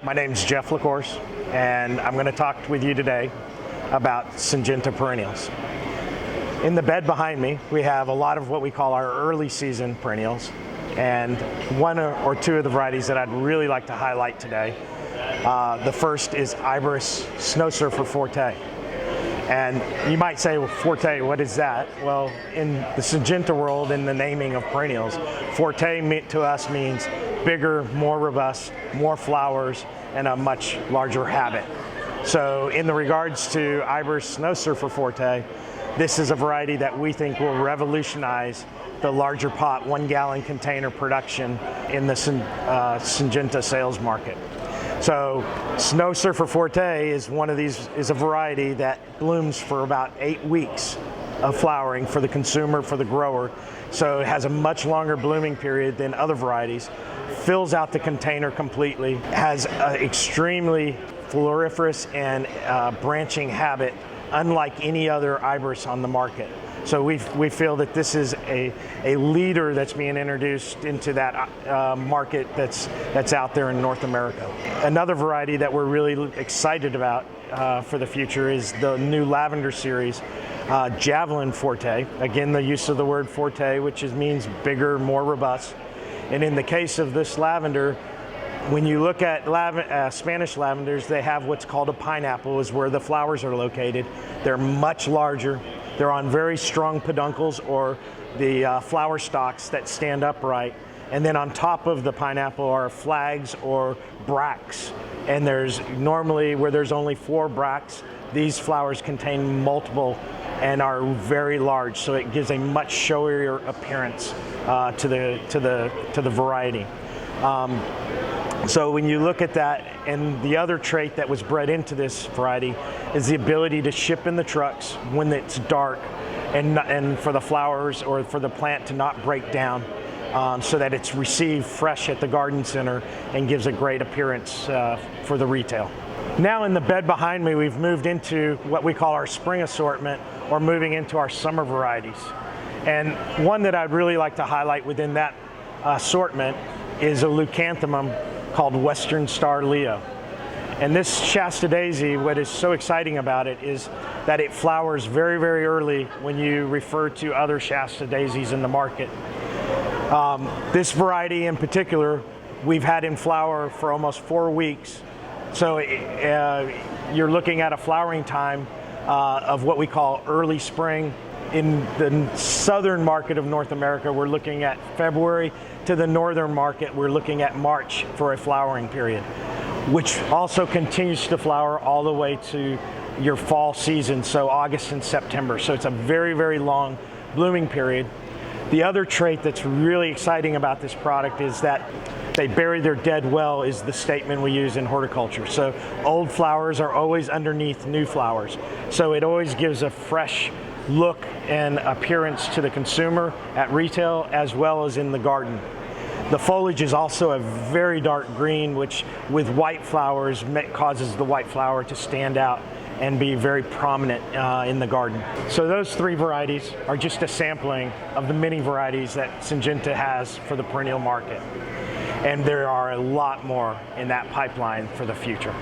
My name's Jeff Lacourse, and I'm going to talk with you today about Syngenta perennials. In the bed behind me, we have a lot of what we call our early season perennials, and one or two of the varieties that I'd really like to highlight today. The first is Iberis Snow Surfer Forte. And you might say, well, Forte, what is that? Well, in the Syngenta world, in the naming of perennials, Forte to us means bigger, more robust, more flowers, and a much larger habit. So in the regards to Iberis Snow Surfer Forte, this is a variety that we think will revolutionize the larger pot, 1 gallon container production in the Syngenta sales market. So Snow Surfer Forte is a variety that blooms for about 8 weeks of flowering for the consumer, for the grower. So it has a much longer blooming period than other varieties, fills out the container completely, has an extremely floriferous and branching habit, unlike any other Iberis on the market. So we feel that this is a leader that's being introduced into that market that's out there in North America. Another variety that we're really excited about for the future is the new lavender series, Javelin Forte. Again, the use of the word forte, which means bigger, more robust. And in the case of this lavender, when you look at Spanish lavenders, they have what's called a pineapple, is where the flowers are located. They're much larger. They're on very strong peduncles, or the flower stalks that stand upright. And then on top of the pineapple are flags or bracts. And there's normally, where there's only 4 bracts, these flowers contain multiple and are very large. So it gives a much showier appearance to the variety. So when you look at that, and the other trait that was bred into this variety is the ability to ship in the trucks when it's dark, and for the flowers or for the plant to not break down, so that it's received fresh at the garden center and gives a great appearance for the retail. Now in the bed behind me, we've moved into what we call our spring assortment, or moving into our summer varieties. And one that I'd really like to highlight within that assortment is a leucanthemum called Western Star Leo. And this Shasta daisy, what is so exciting about it is that it flowers very, very early when you refer to other Shasta daisies in the market. This variety in particular, we've had in flower for almost 4 weeks. So you're looking at a flowering time of what we call early spring. In the southern market of North America, we're looking at February. To the northern market, we're looking at March for a flowering period, which also continues to flower all the way to your fall season, so August and September. So it's a very, very long blooming period. The other trait that's really exciting about this product is that they bury their dead well, is the statement we use in horticulture. So old flowers are always underneath new flowers. So it always gives a fresh look and appearance to the consumer at retail, as well as in the garden. The foliage is also a very dark green, which with white flowers causes the white flower to stand out and be very prominent in the garden. So those 3 varieties are just a sampling of the many varieties that Syngenta has for the perennial market. And there are a lot more in that pipeline for the future.